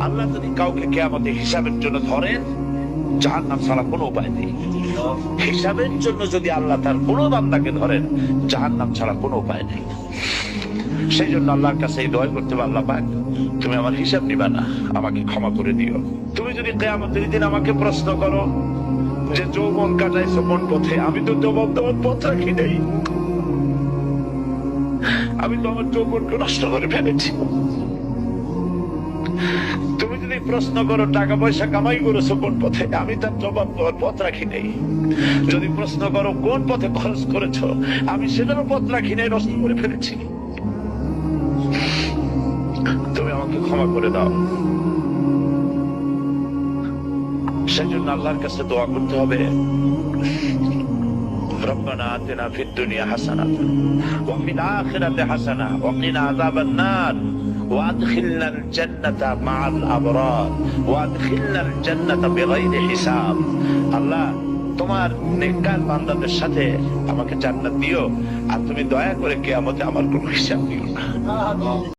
আল্লাহ যদি কাউকে কিয়ামতে হিসাবের জন্য ধরেন, জাহান্নাম ছাড়া কোনো উপায় নেই। হিসাবের জন্য যদি আল্লাহ তার কোনো বান্দাকে ধরেন, জাহান্নাম ছাড়া কোনো উপায় নেই। সেই জন্য আল্লাহর কাছে এই দোয়া করতে হবে, আল্লাহ পাক তুমি আমার হিসাব নিবা না, আমাকে ক্ষমা করে দিও। তুমি যদি কিয়ামতের দিন আমাকে প্রশ্ন করো যে যৌবন কাটাইছো কোন পথে, আমি তো জবাব দেওয়ার পথ রাখি নেই। আমি তো আমার যৌবনকে নষ্ট করে ফেলেছি। তুমি যদি প্রশ্ন করো টাকা পয়সা কামাই করেছো কোন পথে, আমি তার জবাব দেওয়ার পথ রাখি নেই। যদি প্রশ্ন করো কোন পথে খরচ করেছো, আমি সেটারও পথ রাখি নাই, নষ্ট করে ফেলেছি। তুমি আমাকে ক্ষমা করে দাও। সেজন্য আল্লাহর কাছে দোয়া করতে হবে, ربنا آتنا في الدنيا حسنة وفي الآخرة حسنة وقنا عذاب النار وادخلنا الجنة مع الأبرار وادخلنا الجنة بغير حساب। আল্লাহ তোমার নেককার বান্দাদের সাথে আমাকে জান্নাত দিও, আর তুমি দয়া করে কিয়ামতে আমার কোনো হিসাব দিও না।